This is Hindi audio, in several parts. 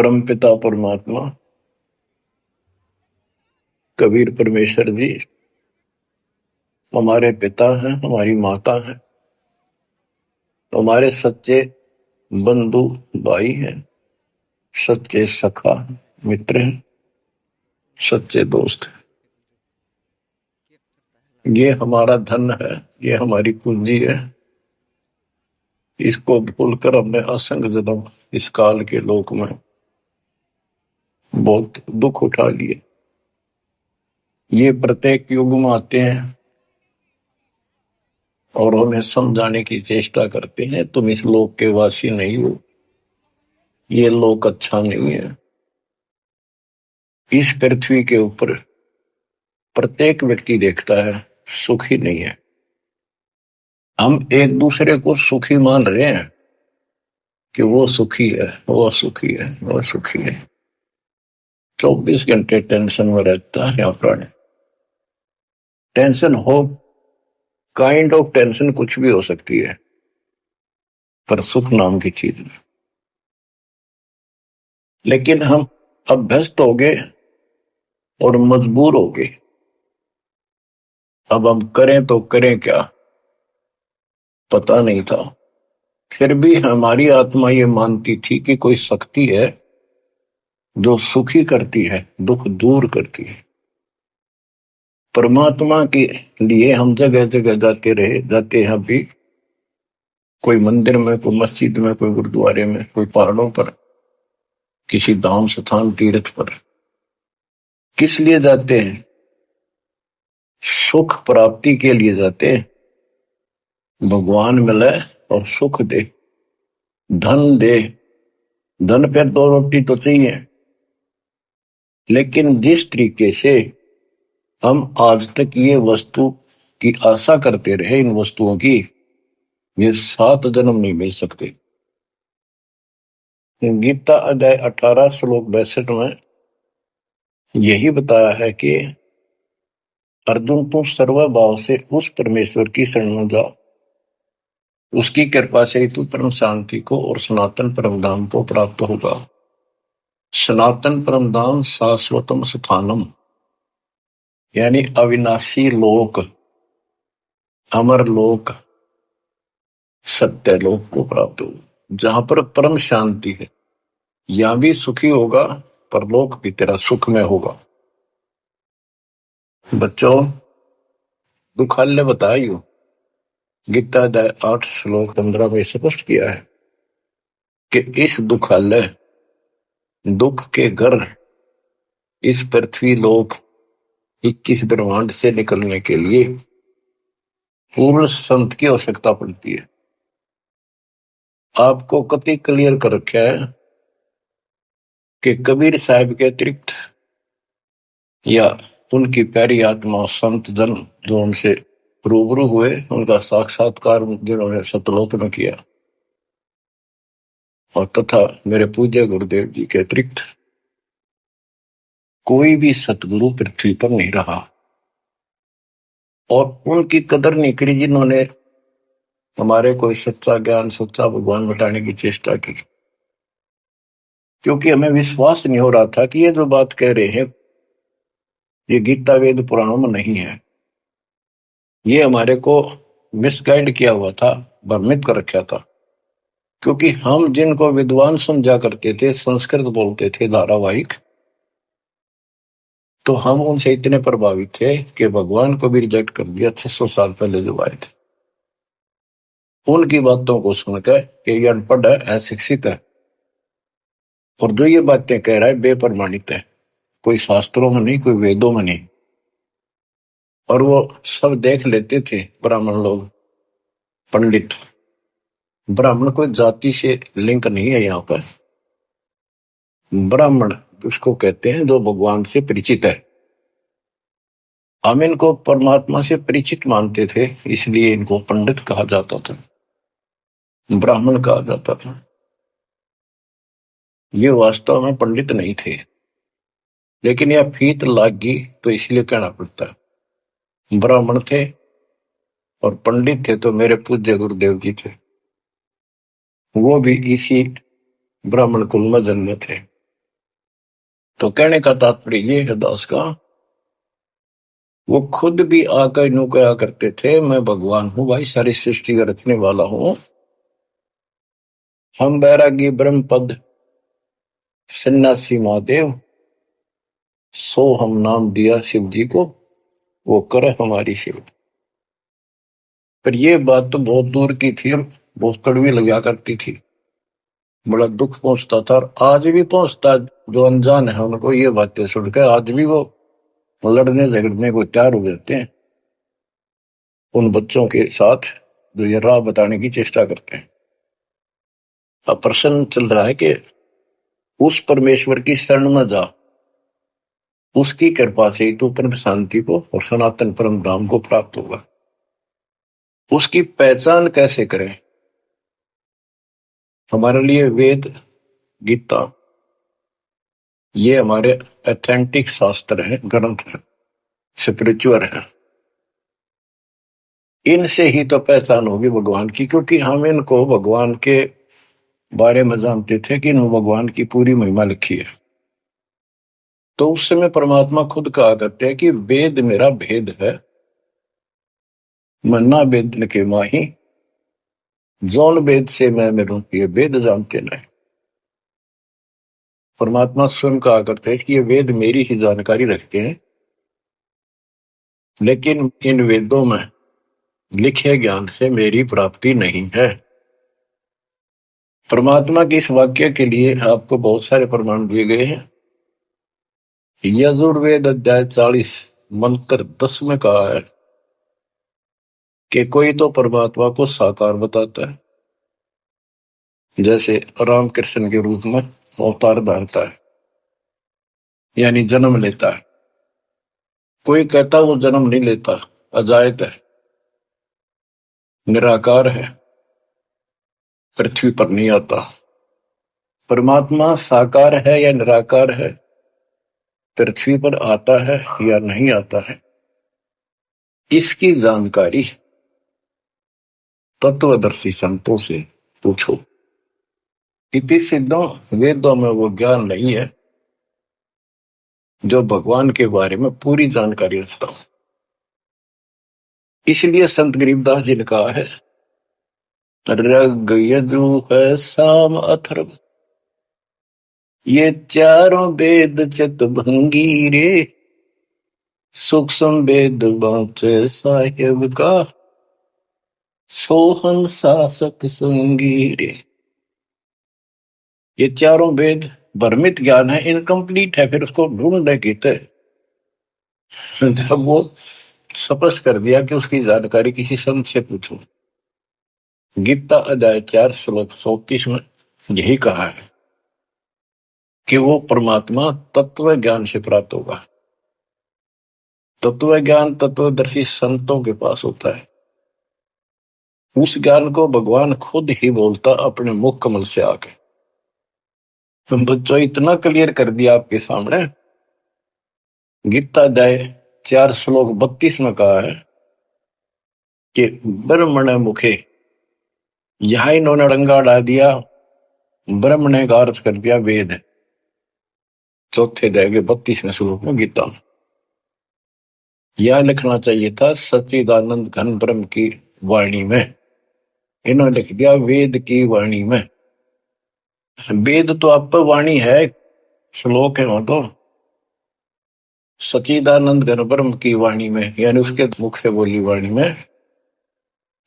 परमपिता परमात्मा कबीर परमेश्वर जी हमारे पिता हैं, हमारी माता हैं, हमारे सच्चे बंधु भाई हैं, सच्चे सखा मित्र हैं, सच्चे दोस्त हैं। ये हमारा धन है, ये हमारी पूंजी है। इसको भूलकर हमने असंग जन्म इस काल के लोक में बहुत दुख उठा लिए। ये प्रत्येक युग में आते हैं और हमें समझाने की चेष्टा करते हैं, तुम इस लोक के वासी नहीं हो, ये लोक अच्छा नहीं है। इस पृथ्वी के ऊपर प्रत्येक व्यक्ति देखता है सुखी नहीं है। हम एक दूसरे को सुखी मान रहे हैं कि वो सुखी है, वो सुखी है, वो सुखी है। 24 घंटे टेंशन में रहता है या प्राणी। टेंशन हो, काइंड ऑफ टेंशन कुछ भी हो सकती है, पर सुख नाम की चीज नहीं। लेकिन हम अभ्यस्त हो गए और मजबूर हो गए। अब हम करें तो करें क्या, पता नहीं था। फिर भी हमारी आत्मा ये मानती थी कि कोई शक्ति है जो सुखी करती है, दुख दूर करती है। परमात्मा के लिए हम जगह जगह जाते हैं भी, कोई मंदिर में, कोई मस्जिद में, कोई गुरुद्वारे में, कोई पहाड़ों पर, किसी धाम स्थान तीर्थ पर। किस लिए जाते हैं? सुख प्राप्ति के लिए जाते हैं। भगवान मिले और सुख दे, धन दे। धन पर 2 रोटी तो चाहिए, लेकिन जिस तरीके से हम आज तक ये वस्तु की आशा करते रहे, इन वस्तुओं की, ये 7 जन्म नहीं मिल सकते। गीता अध्याय 18 श्लोक 62 में यही बताया है कि अर्जुन, तुम सर्वभाव से उस परमेश्वर की शरण में जाओ, उसकी कृपा से ही तू परम शांति को और सनातन परम धाम को प्राप्त होगा। सनातन परम धाम शाश्वतम स्थानम, यानी अविनाशी लोक, अमर लोक, सत्य लोक को प्राप्त होगा, जहां पर परम शांति है। यहां भी सुखी होगा, परलोक भी तेरा सुख में होगा। बच्चों, दुखालय बताइयो, गीता अध्याय 8 श्लोक 15 में स्पष्ट किया है कि इस दुखालय, दुख के घर, इस पृथ्वी लोक 21 ब्रह्मांड से निकलने के लिए पूर्ण संत की आवश्यकता पड़ती है। आपको कति क्लियर कर रखा है कि कबीर साहब के अतिरिक्त या उनकी प्यारी आत्मा संत जन जो उनसे रूबरू हुए, उनका साक्षात्कार जिन्होंने सतलोक में किया, और तथा मेरे पूज्य गुरुदेव जी के अतिरिक्त कोई भी सतगुरु पृथ्वी पर नहीं रहा। और उनकी कदर नहीं करी जिन्होंने हमारे कोई सच्चा ज्ञान, सच्चा भगवान बताने की चेष्टा की, क्योंकि हमें विश्वास नहीं हो रहा था कि ये जो बात कह रहे हैं ये गीता वेद पुराणों में नहीं है। ये हमारे को मिसगाइड किया हुआ था, भ्रमित कर रखा था। क्योंकि हम जिनको विद्वान समझा करते थे, संस्कृत बोलते थे धारावाहिक, तो हम उनसे इतने प्रभावित थे कि भगवान को भी रिजेक्ट कर दिया 600 साल पहले जो आए थे। उनकी बातों को सुनकर कि ये अनपढ़ है, अशिक्षित है, और जो ये बातें कह रहा है बेप्रमाणित है, कोई शास्त्रों में नहीं, कोई वेदों में नहीं। और वो सब देख लेते थे ब्राह्मण लोग, पंडित। ब्राह्मण कोई जाति से लिंक नहीं है। यहाँ पर ब्राह्मण उसको कहते हैं जो भगवान से परिचित है। हम इनको परमात्मा से परिचित मानते थे, इसलिए इनको पंडित कहा जाता था, ब्राह्मण कहा जाता था। ये वास्तव में पंडित नहीं थे, लेकिन यह फीत लाग गई तो इसलिए कहना पड़ता है। ब्राह्मण थे और पंडित थे तो मेरे पूज्य गुरुदेव जी थे, वो भी इसी ब्राह्मण कुल में जन्मे थे। तो कहने का तात्पर्य ये है दास का, वो खुद भी आकर यूं कहा करते थे, मैं भगवान हूं भाई, सारी सृष्टि का रचने वाला हूं। हम बैरागी ब्रह्म पद सन्यासी महादेव, सो हम नाम दिया शिव जी को, वो करे हमारी सेवा। पर ये बात तो बहुत दूर की थी और बहुत कड़वी लगा करती थी, बड़ा दुख पहुंचता था, और आज भी पहुंचता। जो अनजान है उनको ये बातें सुनकर आज भी वो लड़ने झगड़ने को तैयार हो जाते हैं उन बच्चों के साथ जो ये राह बताने की चेष्टा करते हैं। अब प्रश्न चल रहा है कि उस परमेश्वर की शरण में जा, उसकी कृपा से ही तो परम शांति को और सनातन परम धाम को प्राप्त होगा। उसकी पहचान कैसे करें? हमारे लिए वेद गीता ये हमारे ऑथेंटिक शास्त्र हैं, ग्रंथ हैं, स्पिरिचुअल हैं। इनसे ही तो पहचान होगी भगवान की, क्योंकि हम इनको भगवान के बारे में जानते थे कि इन भगवान की पूरी महिमा लिखी है। तो उस समय परमात्मा खुद कहा करते हैं कि वेद मेरा भेद है, मन्ना वेद के माही, जौन वेद से मैं मेरू ये वेद जानते नहीं। परमात्मा स्वयं कहा करते हैं कि ये वेद मेरी ही जानकारी रखते हैं, लेकिन इन वेदों में लिखे ज्ञान से मेरी प्राप्ति नहीं है। परमात्मा के इस वाक्य के लिए आपको बहुत सारे प्रमाण दिए गए हैं। यजुर्वेद अध्याय 40 मंत्र 10 में कहा है कि कोई तो परमात्मा को साकार बताता है, जैसे रामकृष्ण के रूप में अवतार धारता है, यानी जन्म लेता है। कोई कहता वो जन्म नहीं लेता, अजायत है, निराकार है, पृथ्वी पर नहीं आता। परमात्मा साकार है या निराकार है, पृथ्वी पर आता है या नहीं आता है, इसकी जानकारी तत्वदर्शी संतों से पूछो। इति सिद्धों, वेदों में वो ज्ञान नहीं है जो भगवान के बारे में पूरी जानकारी रखता हूं। इसलिए संत गरीबदास जी ने कहा है, ऋग यजुः साम अथर्व, ये चारों वेद चितभंगी रे, सूक्ष्म वेद बाँचे साहेब का, सोहन शासक संगी रे। ये चारों वेद भ्रमित ज्ञान है, इनकम्प्लीट है, फिर उसको ढूंढने की तय। जब वो स्पष्ट कर दिया कि उसकी जानकारी किसी संत से पूछो। गीता अध्याय 4 श्लोक 34 में यही कहा है कि वो परमात्मा तत्व ज्ञान से प्राप्त होगा। तत्व ज्ञान तत्वदर्शी संतों के पास होता है। उस ज्ञान को भगवान खुद ही बोलता अपने मुख कमल से आके। तो बच्चों इतना क्लियर कर दिया आपके सामने। गीता अध्याय 4 श्लोक 32 में कहा है कि ब्रह्मण मुखे, यहां इन्होंने रंगा डाल दिया, ब्रह्म ने का अर्थ कर दिया वेद। चौथे अध्याय के 32वें श्लोक में गीता में यह लिखना चाहिए था सच्चिदानंद घन ब्रह्म की वाणी में, इन्होंने लिख दिया वेद की वाणी में। वेद तो आप पर वाणी है, श्लोक है वो तो। सच्चिदानंद घन ब्रह्म की वाणी में यानी उसके मुख से बोली वाणी में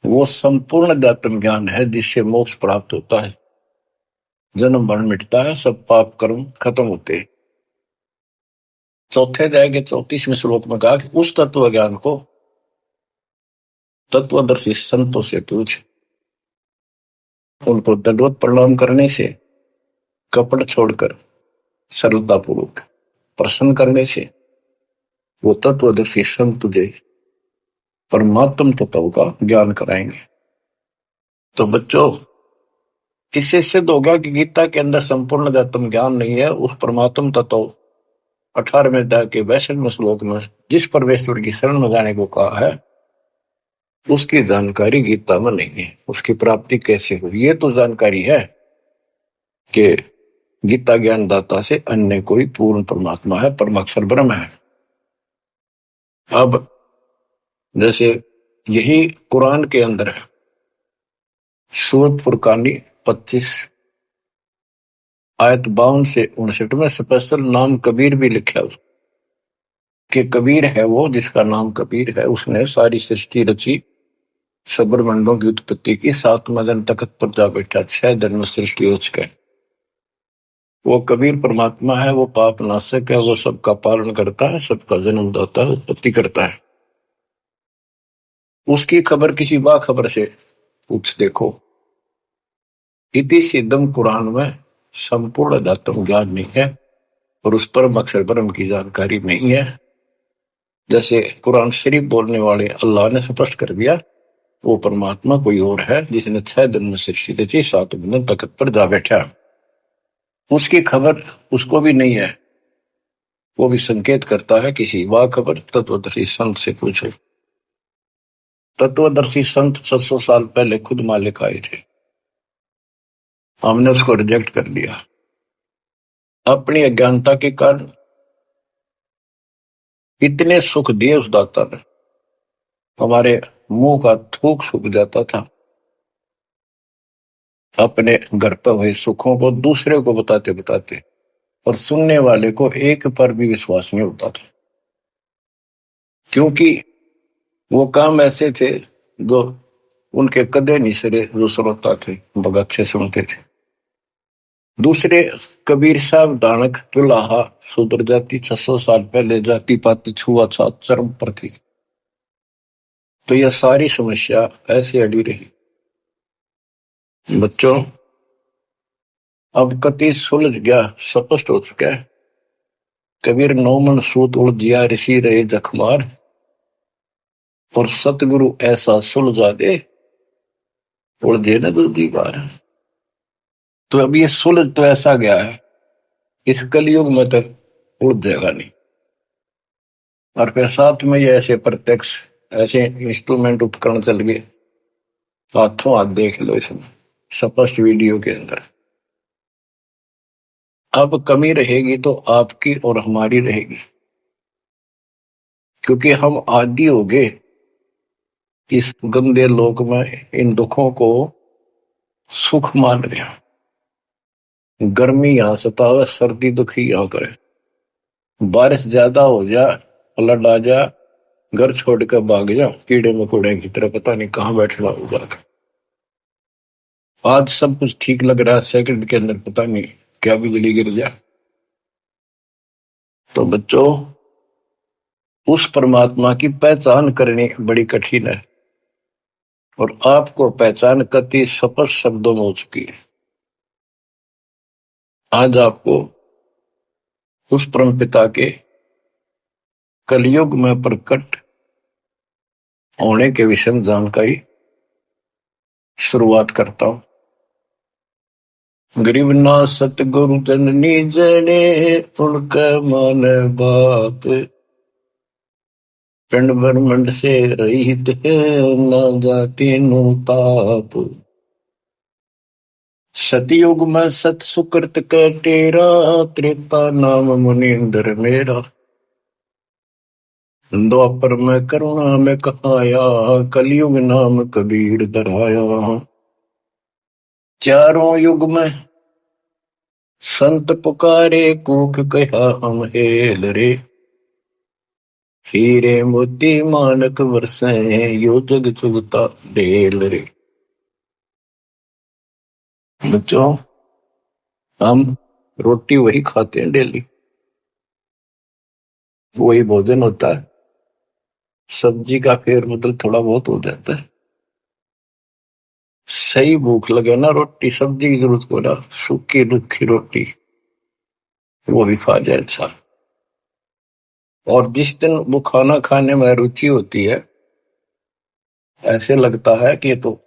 वो संपूर्ण अध्यात्म ज्ञान है जिससे मोक्ष प्राप्त होता है, जन्म मरण मिटता है, सब पाप कर्म खत्म होते हैं। चौथे अध्याय के 34वें श्लोक में कहा कि उस तत्व ज्ञान को तत्वदर्शी संतों से पूछ। उनको दंडवत प्रणाम करने से, कपट छोड़कर सरलता पूर्वक प्रसन्न करने से वो तत्वदर्शी संत तुझे परमात्म तत्व का ज्ञान कराएंगे। तो बच्चों, इससे सिद्ध होगा कि गीता के अंदर संपूर्ण अध्यात्म ज्ञान नहीं है। उस परमात्म तत्व 18वें अध्याय के 62वें श्लोक में जिस परमेश्वर की शरण में जाने को कहा है, उसकी जानकारी गीता में नहीं है। उसकी प्राप्ति कैसे हो, ये तो जानकारी है कि गीता ज्ञानदाता से अन्य कोई पूर्ण परमात्मा है, परम अक्षर ब्रह्म है। अब जैसे यही कुरान के अंदर है, सूरत फुरकानी 25 आयत 52 से 59 में स्पेशल नाम कबीर भी लिखा है कि कबीर है वो जिसका नाम कबीर है, उसने सारी सृष्टि रची, सब्रमंडों की उत्पत्ति की, 7वें दिन तख्त पर जा बैठा, 6 दिन में सृष्टि रच गए। वो कबीर परमात्मा है, वो पाप नाशक है, वो सबका पालन करता है, सबका जन्म दाता है, उत्पत्ति करता है। उसकी खबर किसी बाखबर से पूछ देखो। इति सिद्धम कुरान में संपूर्ण अध्यात्म ज्ञान नहीं है और उस परम अक्षर ब्रह्म की जानकारी नहीं है। जैसे कुरान शरीफ बोलने वाले अल्लाह ने स्पष्ट कर दिया, वो परमात्मा कोई और है जिसने 6 दिन में सृष्टि रची, 7वें दिन तख्त पर जा बैठा। उसकी खबर उसको भी नहीं है। वो भी संकेत करता है किसी बाखबर तत्वदर्शी संत से पूछो। तत्वदर्शी संत 700 साल पहले खुद मालिक आए थे, हमने उसको रिजेक्ट कर दिया अपनी अज्ञानता के कारण। इतने सुख दिए उस दाता ने, हमारे मुंह का थूक सूख जाता था। अपने घर पर हुए सुखों को दूसरे को बताते बताते, और सुनने वाले को एक पर भी विश्वास नहीं होता था, क्योंकि वो काम ऐसे थे जो उनके कदे नहीं सरे, जो श्रोता थे बहुत अच्छे सुनते थे। दूसरे कबीर साहब दानक तुलाहा शूद्र जाति 600 साल पहले जाति पाति छुआछूत चरम पर थी, तो यह सारी समस्या ऐसे अड़ी रही। बच्चों, अब कति सुलझ गया, स्पष्ट हो चुका है। कबीर 9 मन सूत उलझिया ऋषि रहे जखमार, और सतगुरु ऐसा सुलझा दे उलझे न दूसरी बार। तो अब ये सुलझ तो ऐसा गया है, इस कलयुग में तक उलझ जाएगा नहीं। और फिर साथ में ये ऐसे प्रत्यक्ष ऐसे इंस्ट्रूमेंट उपकरण चल गए, हाथों हाथ देख लो इसमें स्पष्ट वीडियो के अंदर। अब कमी रहेगी तो आपकी और हमारी रहेगी, क्योंकि हम आदी हो गए इस गंदे लोक में इन दुखों को सुख मान रहे हैं। गर्मी यहां सतावे, सर्दी दुखी यहां करे, बारिश ज्यादा हो जा, फ्लड आ जा, घर छोड़ कर भाग जा, कीड़े मकोड़े की तरह पता नहीं कहां बैठना होगा। आज सब कुछ ठीक लग रहा है, सेकंड के अंदर पता नहीं क्या बिजली गिर जा। तो बच्चों, उस परमात्मा की पहचान करनी बड़ी कठिन है, और आपको पहचान कति स्पष्ट शब्दों में हो चुकी है। आज आपको उस परम पिता के कलयुग में प्रकट होने के विषय में जानकारी शुरुआत करता हूं। गरीब ना सतगुरु जननी जने, उनका मान बाप, पिंड ब्रह्मंड से रहित है, ना जाति नु ताप। सतयुग में सत सुकृत का तेरा, त्रेता नाम मुनींद्र मेरा। द्वापर में करुणा में कहाया, कलयुग नाम कबीर धराया। चारों युग में संत पुकारे, कूक कहा हम हेल रे। हीरे मोती मानक वर्षे, यो जग चुगता ढेल रे। बच्चों, हम रोटी वही खाते हैं डेली, वही भोजन होता है, सब्जी का फेर बदल थोड़ा बहुत हो जाता है। सही भूख लगे ना, रोटी सब्जी की जरूरत को ना, सूखी रुखी रोटी वो भी खा जाए इंसान। और जिस दिन वो खाना खाने में रुचि होती है, ऐसे लगता है कि तो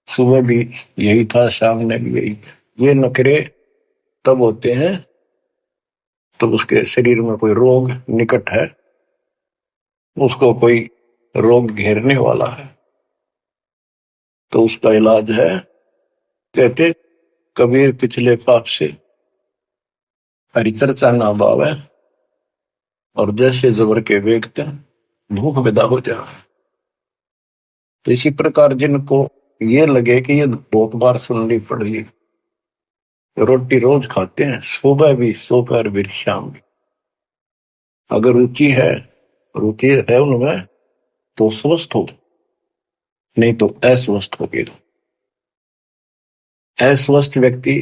सुबह भी यही था, शाम ने भी यही। ये नखरे तब होते हैं तो उसके शरीर में कोई रोग निकट है, उसको कोई रोग घेरने वाला है, तो उसका इलाज है, कहते कबीर पिछले पाप से परिचर्चा ना भाव है, और जैसे जबर के वेगते भूख विदा हो जाए। तो इसी प्रकार जिनको ये लगे कि ये बहुत बार सुननी पड़ेगी, रोटी रोज खाते हैं, सुबह भी, दोपहर भी, शाम भी, अगर रुचि है उनमें, तो स्वस्थ हो, नहीं तो अस्वस्थ हो गए। अस्वस्थ व्यक्ति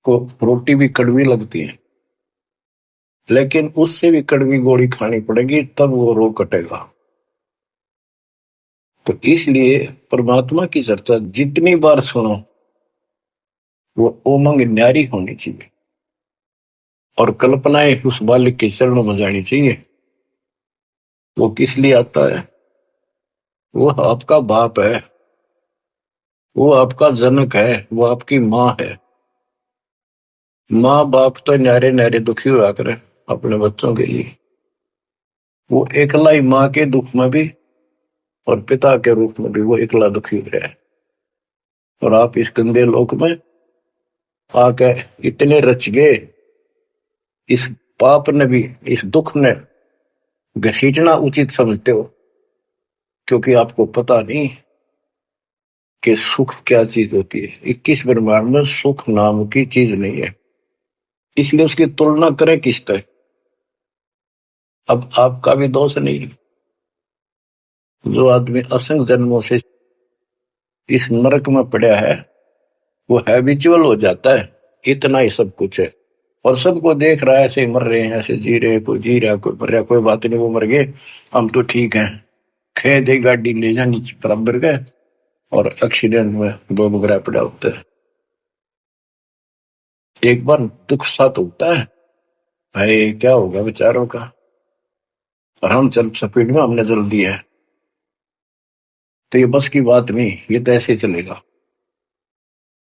को रोटी भी कड़वी लगती है, लेकिन उससे भी कड़वी गोली खानी पड़ेगी, तब वो रोग कटेगा। तो इसलिए परमात्मा की चर्चा जितनी बार सुनो, वो उमंग न्यारी होनी चाहिए, और कल्पनाएं उस बालक के चरणों में जानी चाहिए। वो किस लिए आता है? वो आपका बाप है, वो आपका जनक है, वो आपकी माँ है। माँ बाप तो न्यारे न्यारे दुखी हुआ करे अपने बच्चों के लिए। वो एकला ही माँ के दुख में भी और पिता के रूप में भी वो एकला दुखी है। और आप इस गंदे लोक में आके इतने रच गए, इस पाप ने भी, इस दुख ने घसीटना उचित समझते हो, क्योंकि आपको पता नहीं कि सुख क्या चीज होती है। 21 ब्रह्मांड में सुख नाम की चीज नहीं है, इसलिए उसकी तुलना करें किससे? अब आपका भी दोष नहीं। जो आदमी असंख्य जन्मों से इस नरक में पड़ा है, वो हैबिचुअल हो जाता है, इतना ही सब कुछ है। और सबको देख रहा है, ऐसे मर रहे हैं, ऐसे जी रहे, कोई जी रहा, कोई मर रहा, कोई बात नहीं, वो मर गए, हम तो ठीक हैं। खे दे गाड़ी ले जानी बराबर गए, और एक्सीडेंट में दो बगैर पड़ा होता है। एक बार दुख साथ होता है, भाई क्या होगा बेचारों का, और हम चल स्पीड में हमने जल दिया है, तो ये बस की बात नहीं, ये तो ऐसे चलेगा,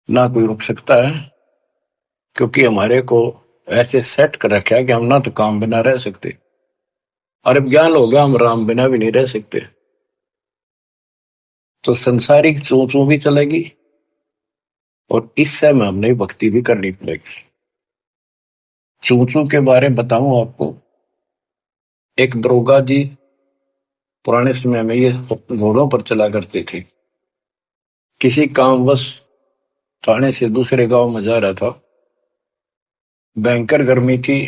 ना कोई रुक सकता है, क्योंकि हमारे को ऐसे सेट कर रखा है कि हम ना तो काम बिना रह सकते, और अब ज्ञान हो गया हम राम बिना भी नहीं रह सकते। तो संसारिक चू चू भी चलेगी, और इस समय हमने भक्ति भी करनी पड़ेगी। चू चू के बारे में बताऊं आपको, एक दरोगा जी पुराने समय में ये घोड़ों पर चला करते थे। किसी कामवश थाने से दूसरे गांव में जा रहा था, भयंकर गर्मी थी,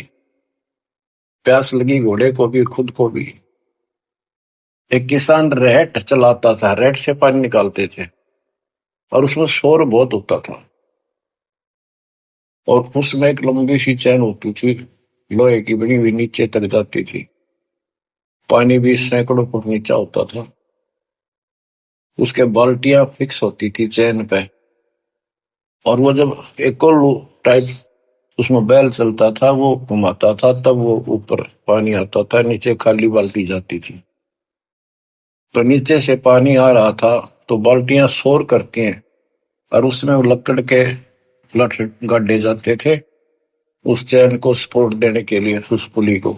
प्यास लगी घोड़े को भी खुद को भी। एक किसान रहट चलाता था, रहट से पानी निकालते थे, और उसमें शोर बहुत होता था, और उसमें एक लंबी सी चैन होती थी, लोहे की बनी हुई, नीचे तक जाती थी, पानी भी सैकड़ों फुट नीचा होता था। उसके बाल्टियां फिक्स होती थी चैन पे, और वो जब एक टाइप उसमें बैल चलता था, वो घुमाता था, तब वो ऊपर पानी आता था, नीचे खाली बाल्टी जाती थी। तो नीचे से पानी आ रहा था, तो बाल्टियां शोर करती हैं, और उसमें वो लकड़ के लठ गाड़े जाते थे उस चैन को सपोर्ट देने के लिए, उस पुली को।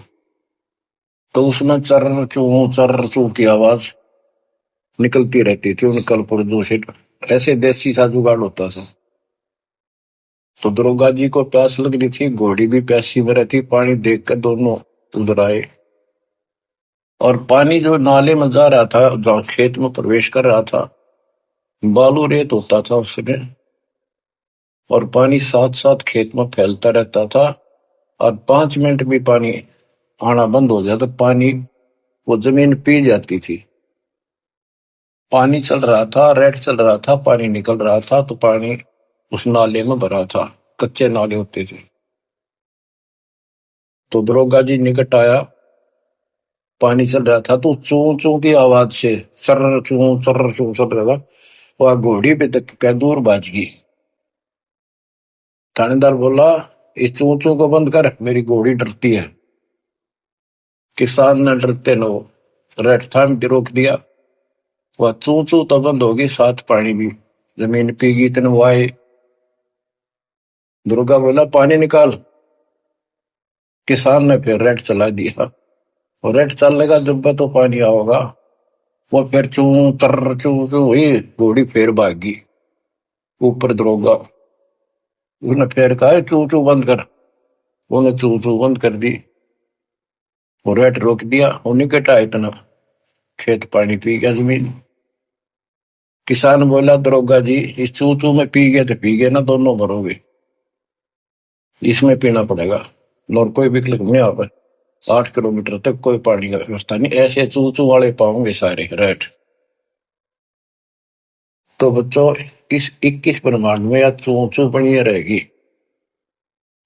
तो उसमें चर्र चू की आवाज निकलती रहती थी उन कलपुर्जों से, ऐसे देसी सा जुगाड़ होता था। तो दरोगा जी को प्यास लग रही थी, घोड़ी भी प्यासी में रहती, पानी देख कर दोनों उधर आए, और पानी जो नाले में जा रहा था, जहां खेत में प्रवेश कर रहा था, बालू रेत होता था उसमें, और पानी साथ साथ खेत में फैलता रहता था, और 5 मिनट भी पानी आना बंद हो जाता, पानी वो जमीन पी जाती थी। पानी चल रहा था, रेट चल रहा था, पानी निकल रहा था, तो पानी उस नाले में भरा था, कच्चे नाले होते थे। तो दरोगा जी निकट आया, पानी चल रहा था, तो चू चू की आवाज से चर्र चू चल रहा था, वह घोड़ी पे तक क्या दूर बाज गई। थानेदार बोला, इस चू चू को बंद कर, मेरी घोड़ी डरती है। किसान ने डरते नो रेट थाम के रोक दिया, वह चू चू तो बंद होगी, साथ पानी भी जमीन पीगी, इतने वाए। दुर्गा बोला, पानी निकाल। किसान ने फिर रेड चला दिया, और रेड चलने का जब तो पानी आओगा, वो फिर चू चू हुई, घोड़ी फिर भागी ऊपर। दरोगा उसने फिर कहा, चू चू बंद कर। उन्हें चू चू बंद कर दी और रेट रोक दिया। उन्हीं कटा इतना खेत पानी पी गया जमीन। किसान बोला दरोगा जी इस चू चू में पी गए तो पी गए ना, दोनों मरोगे, इसमें पीना पड़ेगा। और कोई विकल्प नहीं आप 8 किलोमीटर तक कोई पानी का व्यवस्था नहीं, ऐसे चू चू वाले पाओगे सारे रेट। तो बच्चों इस 21 ब्रह्मांड में या चू चू बनी रहेगी,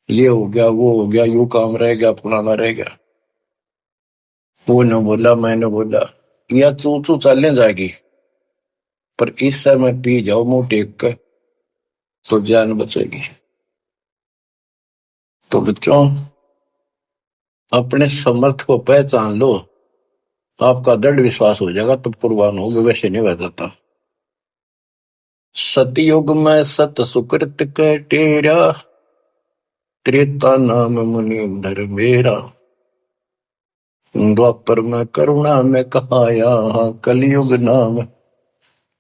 ये हो गया वो हो गया, यू काम रह गया फलाना रह गया, वो न बोला मैंने बोला, या चू चू चलने जाएगी। पर इस समय पी जाओ मुंह टेक कर तो जान बचेगी। तो बच्चों अपने समर्थ को पहचान लो, आपका दृढ़ विश्वास हो जाएगा, तब कुर्बान हो, वैसे नहीं बह जाता। सतयुग में सत सुकृत के टेरा, त्रेता नाम मुनि धर्मेरा, द्वापर में करुणा में कहाया, कलयुग नाम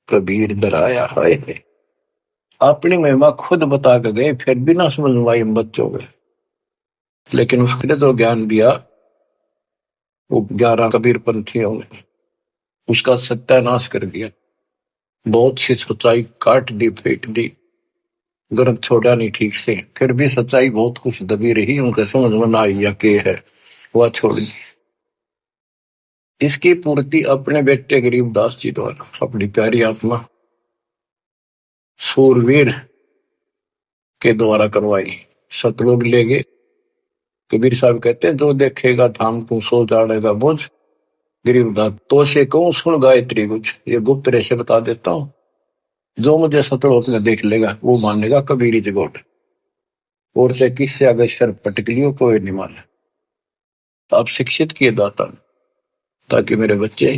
कबीर डराया। है अपनी महिमा खुद बता के गए, फिर भी ना समझ पाए बच्चों के। लेकिन उसने जो ज्ञान दिया वो 11 कबीर पंथियों ने उसका सत्यानाश कर दिया। बहुत सी सच्चाई काट दी फेंक दी, ग्रंथ छोड़ा नहीं ठीक से, फिर भी सच्चाई बहुत कुछ दबी रही, उनके समझ में ना आई या के है वह छोड़ी। इसकी पूर्ति अपने बेटे गरीबदास जी द्वारा अपनी प्यारी आत्मा सूरवीर के द्वारा करवाई। सतलोग ले गए। कबीर साहब कहते हैं जो देखेगा धाम को सो जाड़ेगा बुझ, गरीबदास तो से कहूं सुन गायत्री कुछ, ये गुप्त रहस्य बता देता हूं, जो मुझे सतलोक में देख लेगा वो मानेगा कबीरी जगोट, और चाहे किससे अगर शर पटक लियो कोई नहीं माने। तो आप शिक्षित किए दाता ताकि मेरे बच्चे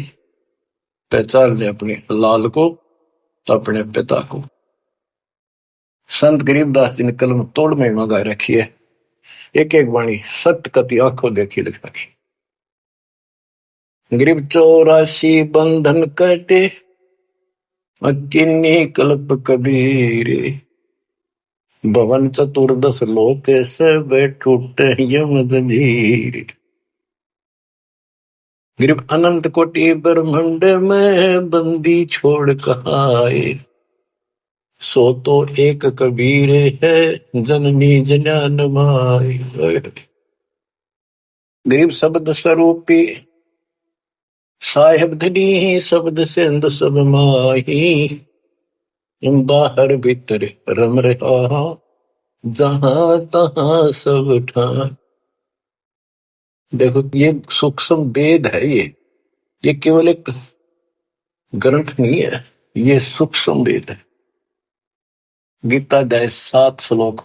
पहचान ले अपने लाल को, अपने पिता को। संत गरीबदास जी ने कलम तोड़ में मंगा रखी है, एक एक वाणी सत्य कति आंखों देखी लिख रखी। गरीब 84 बंधन कटे, अकिन्नी कल्प कबीर, भवन चतुर्दश लोक से बैठूटे यम जंजीर। गरीब अनंत कोटि ब्रह्मांड में बंदी छोड़ कहाए, सो तो एक कबीर है जननी जनान माई। गरीब शब्द स्वरूपी साहेब धनी, शब्द सिंध सब माही, बाहर भीतर रम रहा जहां तहां सब ठान। देखो ये सूक्ष्म वेद है, ये केवल एक ग्रंथ नहीं है, ये सूक्ष्म वेद है। गीता अध्याय 7 श्लोक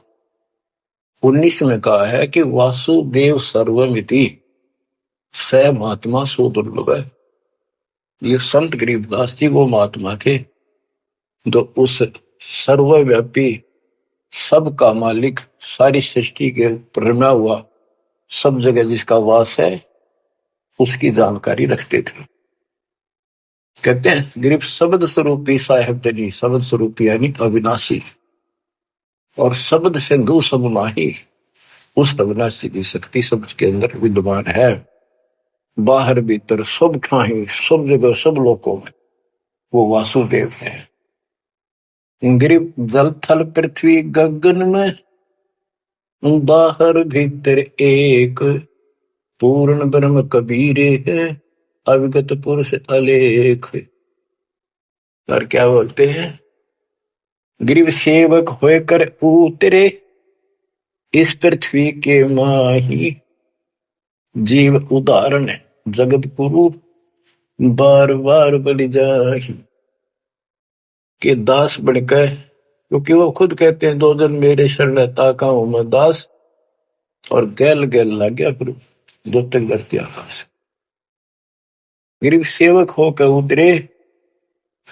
19 में कहा है कि वासुदेव सर्वमिति स महात्मा सो दुर्लभ है। ये संत गरीबदास जी वो महात्मा थे जो उस सर्वव्यापी सबका मालिक, सारी सृष्टि के ऊपर रमा हुआ, सब जगह जिसका वास है उसकी जानकारी रखते थे। कहते हैं गरीब शब्द स्वरूपी साहेब धनी, शब्द स्वरूपी यानी अविनाशी, और शब्द सिंधु सब माही, उस अविनाशी की शक्ति सब के अंदर विद्यमान है, बाहर भीतर सब ठाही सब जगह सब लोकों में वो वासुदेव है। गरीब जल थल पृथ्वी गगन में, बाहर भीतर एक, पूर्ण ब्रह्म कबीर है, अविगत पुरुष अलेख। और क्या बोलते हैं, गरीब सेवक होकर उतरे इस पृथ्वी के माही, जीव उदाहरण जगत गुरु बार बार बलि जाही। के दास बनकर, क्योंकि वो खुद कहते हैं 2 जन मेरे शरण ताका हूं मैं दास, और गैल गैल लग गया फिर जो तक धरती आकाश। गरीब सेवक होकर उतरे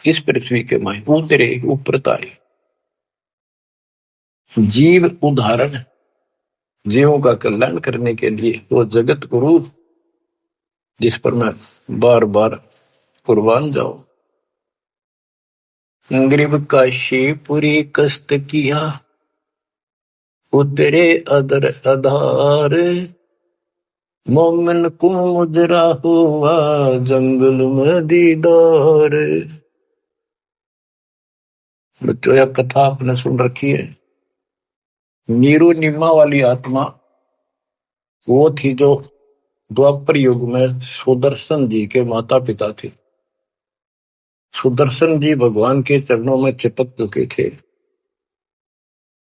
इस पृथ्वी के माही, उतरे ऊपरताए, जीव उदाहरण जीवों का कल्याण करने के लिए वो जगत गुरु जिस पर मैं बार बार कुर्बान जाऊं। गरीब काशीपुरी कष्ट किया, उतरे अदर आधार, मोमिन को मुजरा हुआ जंगल में दीदार। बच्चों, यह कथा आपने सुन रखी है। नीरू निम्मा वाली आत्मा वो थी जो द्वापर युग में सुदर्शन जी के माता पिता थे। सुदर्शन जी भगवान के चरणों में चिपक चुके थे,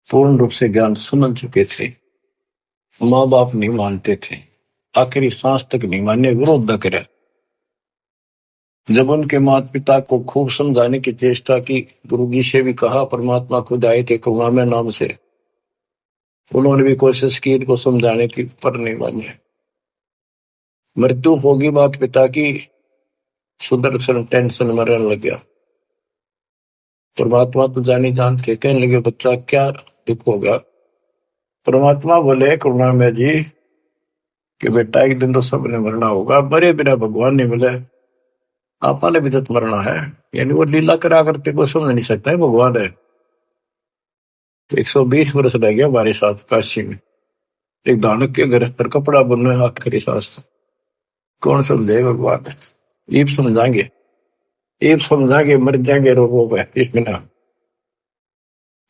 पूर्ण रूप से ज्ञान सुन चुके थे। माँ बाप नहीं मानते थे, आखिरी सांस तक नहीं माने, विरोध न करे। जब उनके माता पिता को खूब समझाने की चेष्टा की, गुरु जी से भी कहा, परमात्मा खुद आए थे करुणामय नाम से, उन्होंने भी कोशिश की इनको समझाने की, पर नहीं माने। मृत्यु होगी माता पिता की, सुदर्शन टेंशन में रहने लग गया। परमात्मा तो जानी जानते, कहने लगे बच्चा क्या दुख होगा। परमात्मा बोले करुणामय जी कि बेटा एक दिन तो सबने मरना होगा, मरे बिना भगवान नहीं मिले, आपने भी तो मरना है। यानी वो लीला करा करते कोई समझ नहीं सकता है भगवान है। 120 वर्ष रह गया हमारे साथ काशी में, एक दानक के घर पर कपड़ा बुनने आखिरी सांस तक। कौन समझे भगवान है? ईब समझाएंगे, ईब समझाएंगे, मर जाएंगे रोगों में एक बिना,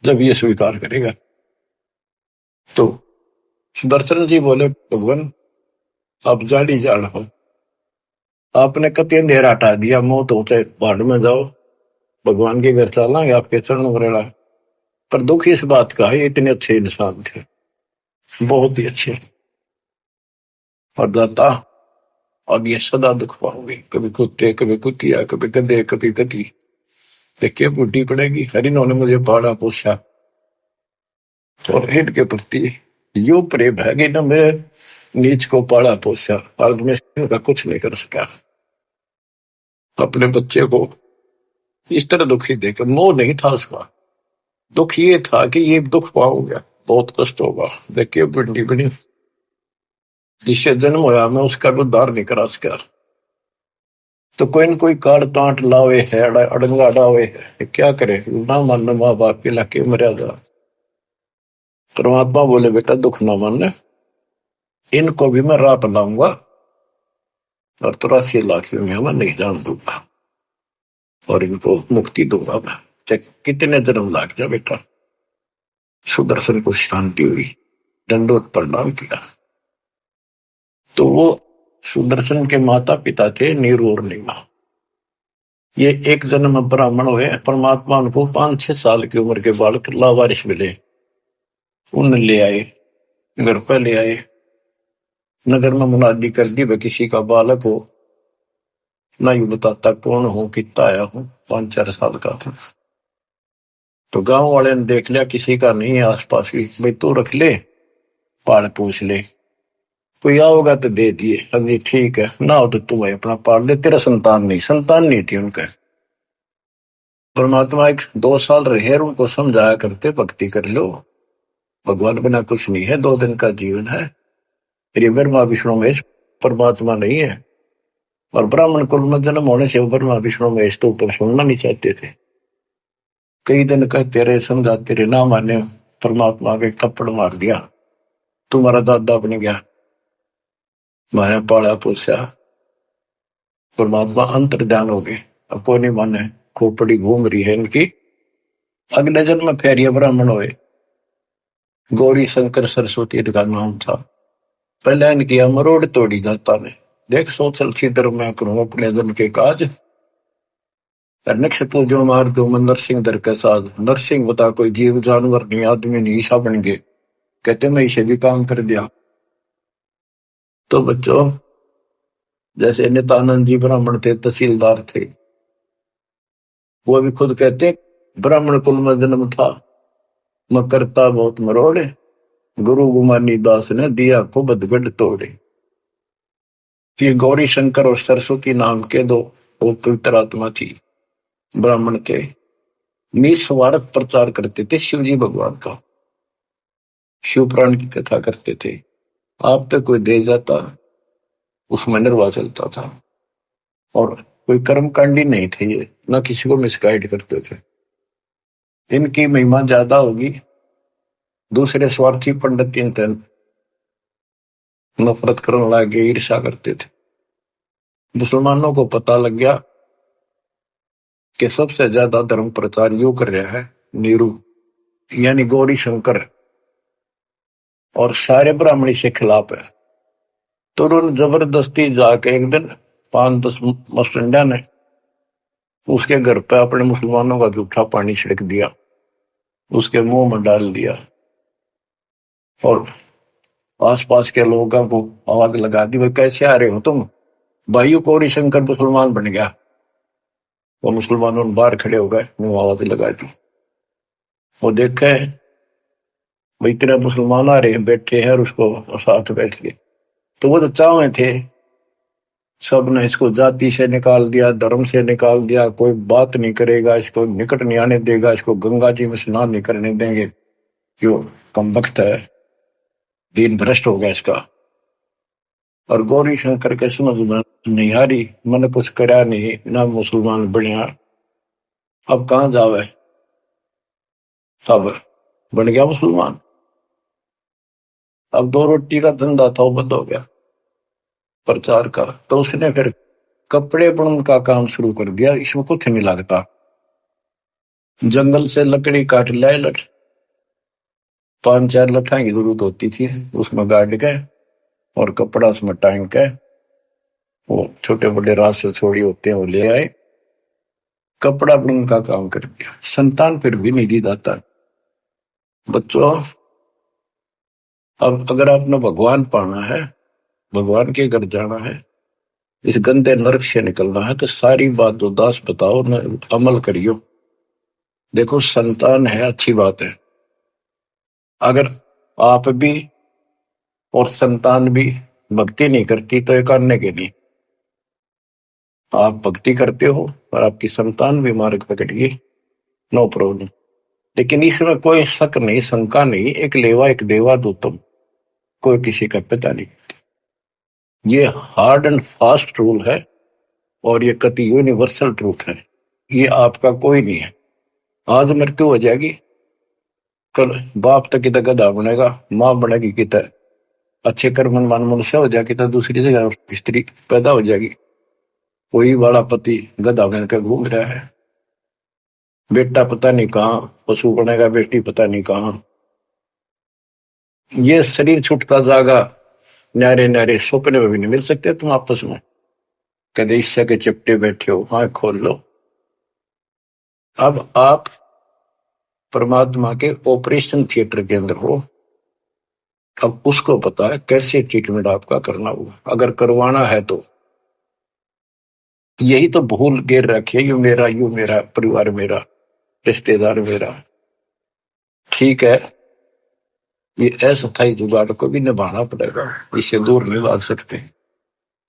जब ये स्वीकार करेगा। तो सुदर्शन जी बोले भगवान आप जानी जान हो, आपने कति अंधेरा हटा दिया, मौत होते पहाड़ में जाओ, भगवान के घर चलेंगे, आपके चरणों में रहना। पर दुख इस बात का है, इतने अच्छे इंसान थे, बहुत ही अच्छे, और दाता अब ये सदा दुख पाओगे, कभी कुत्ते, कभी कुतिया, कभी गधे, कभी गधी, देखिए बूढ़ी पड़ेगी। हरिनों ने मुझे पाला पोसा, और इनके प्रति यो प्रेम है कि ना मेरे नीच को पाला पोसा, और मैं इनका कुछ नहीं कर सका। अपने बच्चे को इस तरह दुखी देकर, मोह नहीं था उसका, दुख ये था कि ये दुख पाऊंगा, बहुत कष्ट होगा। देखिए बड़ी बड़ी जिससे जन्म होया, मैं उसका उद्धार नहीं करा सका। तो कोई न कोई काट तांट लावे है, अड़ंगा डावे है, क्या करे, ना मानना माँ बाप के लाके मर्यादा। परमात्मा बोले बेटा दुख ना मानना, इनको भी मैं राह लाऊंगा, और 83 लाख में मैं नहीं जान दूंगा, और इनको मुक्ति दूंगा मैं, चाहे कितने जन्म लाग जाए बेटा। सुदर्शन को शांति हुई, दंडोत प्रणाम किया। तो वो सुदर्शन के माता पिता थे नीरू और नीमा। ये एक जन्म ब्राह्मण हुए, परमात्मा उनको 5-6 साल की उम्र के बालक लावारिश मिले, उन ले आए, घर पर ले आए, नगर में मुनादी कर दी, वह किसी का बालक हो, ना यू बताता कौन हो, कितना आया हूं, 5-4 साल का था। तो गांव वाले ने देख लिया किसी का नहीं है आसपास भी, भाई तू रख ले, पाल पूछ ले, कोई आओगा तो दे दिए, अभी ठीक है, ना हो तो तू अपना पाल दे, तेरा संतान नहीं थी उनके। परमात्मा 1-2 साल रहे, उनको समझाया करते भक्ति कर लो, भगवान बिना कुछ नहीं है, 2 दिन का जीवन है, फिर ब्रह्मा विष्णु महेश परमात्मा नहीं है। और ब्राह्मण कुल में जन्म होने से ब्रह्मा विष्णु महेश तो ऊपर सुनना नहीं चाहते थे। कई दिन कहते रहे, समझाते रहे, ना माने, परमात्मा के थप्पड़ मार दिया, तुम्हारा दादा बन गया, मैंने पाला पोसा। परमात्मा अंतर ध्यान हो गए, अब कोई नहीं माने, खोपड़ी घूम रही है इनकी। अगले जन्म में फिर ये ब्राह्मण हुए, गौरी शंकर सरस्वती इनका नाम था। पहले इनकी मरोड़ तोड़ी जाता ने, देख सोचल थी धर्म में करूं अपने जन के काज, नक्ष पूजो मार दो मैं नरसिंह दर के साथ। नरसिंह बता कोई जीव जानवर नहीं, आदमी नहीं, ईसा बन गए, कहते मैं इसे भी काम कर दिया। तो बच्चों, जैसे नित्यानंद जी ब्राह्मण थे, तहसीलदार थे, वो भी खुद कहते ब्राह्मण कुल में जन्म था, मैं करता बहुत मरोड़े, गुरु गुमानी दास ने दिया को बदगढ़ तोड़े। ये गौरी शंकर और सरस्वती नाम के दो पवित्र आत्मा थी, ब्राह्मण थे, निस्वार्थ प्रचार करते थे शिव जी भगवान का, शिव पुराण की कथा करते थे। आप पे कोई दे जाता, उसमें निर्वाह चलता था, और कोई कर्मकांडी नहीं थे ये, ना किसी को मिसगाइड करते थे। इनकी महिमा ज्यादा होगी, दूसरे स्वार्थी पंडित तीन नफरत करने लगे, ईर्ष्या करते थे। मुसलमानों को पता लग गया कि सबसे ज्यादा धर्म प्रचार यो कर रहा है नीरू, यानी गौरी शंकर, और सारे ब्राह्मणी से खिलाफ है। तो उन्होंने जबरदस्ती जाके एक दिन 5-10 मस्टंडा ने उसके घर पे अपने मुसलमानों का जूठा पानी छिड़क दिया, उसके मुंह में डाल दिया, और आसपास के लोगों को आवाज लगा दी, भाई कैसे आ रहे हो तुम, भाइयों गौरी शंकर मुसलमान बन गया। वो मुसलमानों ने बाहर खड़े हो गए, मुंह आवाज लगा दी। वो देखे भाई इतने मुसलमान आ रहे हैं, बैठे हैं, और उसको साथ बैठ गए। तो वो तो चाहे थे, सब ने इसको जाति से निकाल दिया, धर्म से निकाल दिया, कोई बात नहीं करेगा, इसको निकट नहीं आने देगा, इसको गंगा जी में स्नान नहीं करने देंगे, क्यों कम वक्त है, दीन भ्रष्ट हो गया इसका। और गौरी शंकर के समझ में नहीं आ रही, मैंने कुछ करा नहीं ना, मुसलमान बनया, अब कहां जावे, सब बन गया मुसलमान। अब 2 रोटी का धंधा था वो बंद हो गया प्रचार का। तो उसने फिर कपड़े बुनने का काम शुरू कर दिया, इसमें कुछ नहीं लगता, जंगल से लकड़ी काट लाए, 5-4 लठाई की जरूरत होती थी, उसमें गाड़ के और कपड़ा उसमें टांग के, वो छोटे बड़े रास से छोड़ी होते हैं वो ले आए, कपड़ा बुनने का काम कर दिया। संतान फिर भी नहीं दी जाता। बच्चों, अब अगर आपने भगवान पाना है, भगवान के घर जाना है, इस गंदे नरक से निकलना है, तो सारी बात जो दास बताओ न, अमल करियो। देखो संतान है अच्छी बात है, अगर आप भी और संतान भी भक्ति नहीं करती तो एक अन्य के नहीं, आप भक्ति करते हो और आपकी संतान भी मार्ग पकड़ गई, नो प्रॉब्लम। लेकिन इसमें कोई शक नहीं, शंका नहीं, एक लेवा एक देवा दो तुम, कोई किसी का पता नहीं। ये हार्ड एंड फास्ट रूल है, और ये कति यूनिवर्सल ट्रूथ है, ये आपका कोई नहीं है। आज मृत्यु हो जाएगी, कल बाप तक कितना गधा बनेगा, माँ बनेगी कितना अच्छे कर्म मान मनुष्य हो जाएगी, तो दूसरी जगह स्त्री पैदा हो जाएगी, कोई वाला पति गधा बनकर घूम रहा है, बेटा पता नहीं कहाँ पशु बनेगा, बेटी पता नहीं कहाँ। ये शरीर छूटता जागा, न्यारे न्यारे सपने में भी नहीं मिल सकते तुम आपस में, कदे ईर्ष्या के चिपटे बैठे हो, हाँ खोल लो। अब आप परमात्मा के ऑपरेशन थिएटर के अंदर हो, अब उसको पता है कैसे ट्रीटमेंट आपका करना होगा, अगर करवाना है तो। यही तो भूल गिर रखी है, यू मेरा परिवार मेरा, रिश्तेदार मेरा। ठीक है, ये अस्थायी जुगाड़ को भी निभाना पड़ेगा, इससे दूर नहीं भाग सकते।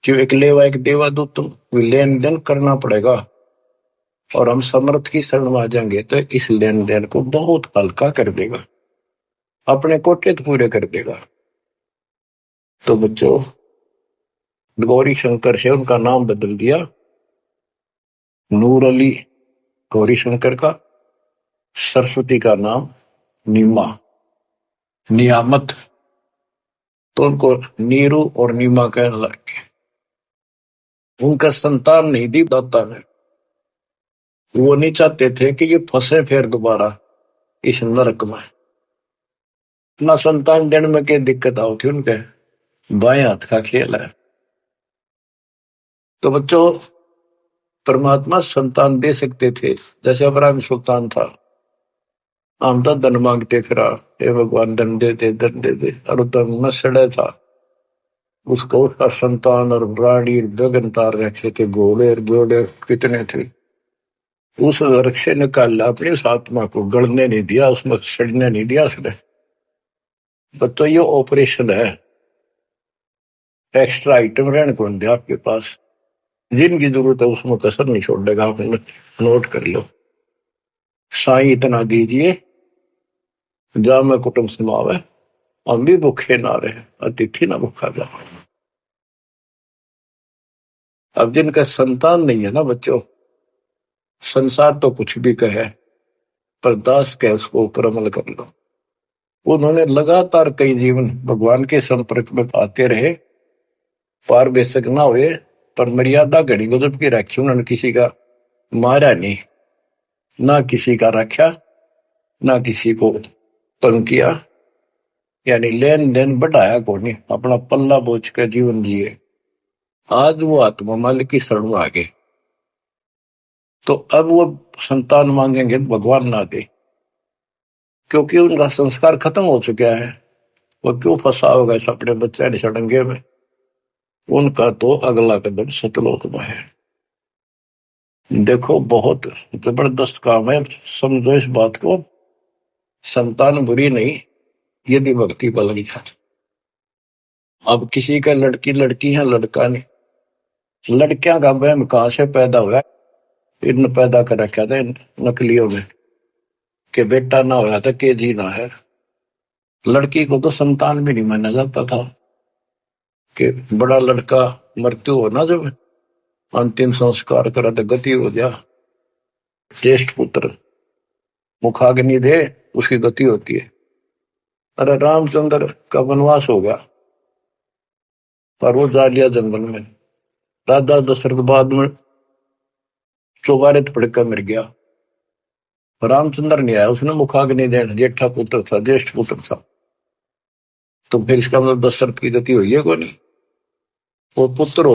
क्यों, एक लेवा एक देवा दो तुम, लेन देन करना पड़ेगा, और हम समर्थ की शरण में आ जाएंगे तो इस लेन देन को बहुत हल्का कर देगा, अपने कोटे तो पूरे कर देगा। तो बच्चों, गौरी शंकर से उनका नाम बदल दिया, नूर अली गौरी शंकर का, सरस्वती का नाम नीमा, नियामत, तो उनको नीरू और नीमा कहने लगे। उनका संतान नहीं दी दाता ने, वो नहीं चाहते थे कि ये फंसे फिर दोबारा इस नरक में। ना संतान देने में क्या दिक्कत आओ थी, उनके बाएं हाथ का खेल है। तो बच्चों, परमात्मा संतान दे सकते थे, जैसे अब्राहम सुल्तान था, हम तो धन मांगते फिरा, हे भगवान धन दे दे धन दे दे, और धन न सड़े था, उसको उसका संतान और रानी गगन तार रखे थे, घोड़े घोड़े कितने थे, उस नरक से निकाला, अपनी उस आत्मा को गड़ने नहीं दिया, उसमें सड़ने नहीं दिया उसने। तो ये ऑपरेशन है, एक्स्ट्रा आइटम रहने को दिया आपके पास, जिनकी जरूरत है उसमें कसर नहीं छोड़ेगा, आप नोट कर लो। साई इतना दीजिए जा मैं कुटुंब समावे, हम भी भूखे ना रहे, अतिथि ना भूखा जा। अब जिनका संतान नहीं है ना बच्चों, संसार तो कुछ भी कहे, पर दास कहे उसको ऊपर अमल कर लो। उन्होंने लगातार कई जीवन भगवान के संपर्क में आते रहे, पार बेशक ना हुए, पर मर्यादा घड़ी गजब की रखी उन्होंने। किसी का मारा नहीं, ना किसी का रखा, ना किसी को तंग किया, यानी लेन देन बढ़ाया को नहीं, अपना पल्ला बोझ कर जीवन जिए। आज वो आत्मा मालिक की शरण में आ गए, तो अब वो संतान मांगेंगे तो भगवान ना दे, क्योंकि उनका संस्कार खत्म हो चुका है। वो क्यों फंसा होगा इस अपने बच्चे ने सड़ंगे में? उनका तो अगला कदम सतलोक में है। देखो बहुत जबरदस्त काम है, समझो इस बात को। संतान बुरी नहीं, यदि भक्ति पर लग जाती। अब किसी का लड़की लड़की है, लड़का नहीं। लड़कियां का वहम कहां से पैदा हुआ? इन पैदा कर रखा था इन नकलियों में कि बेटा ना होया था के जी ना है। लड़की को तो संतान भी नहीं माना जाता था कि बड़ा लड़का मृत्यु हो ना, जब अंतिम संस्कार करा तो गति हो जा, ज्येष्ठ पुत्र मुखाग्नि दे, उसकी गति होती है। अरे रामचंद्र का वनवास हो गया, पर वो जा लिया जंगल में। राजा दशरथ बाद में चौबारे पड़कर मर गया। रामचंद्र नहीं आया, उसने मुखाग्नि देना, जेठा पुत्र था, ज्येष्ठ पुत्र था। तो फिर इसका मतलब दशरथ की गति हुई है को नहीं? वो पुत्र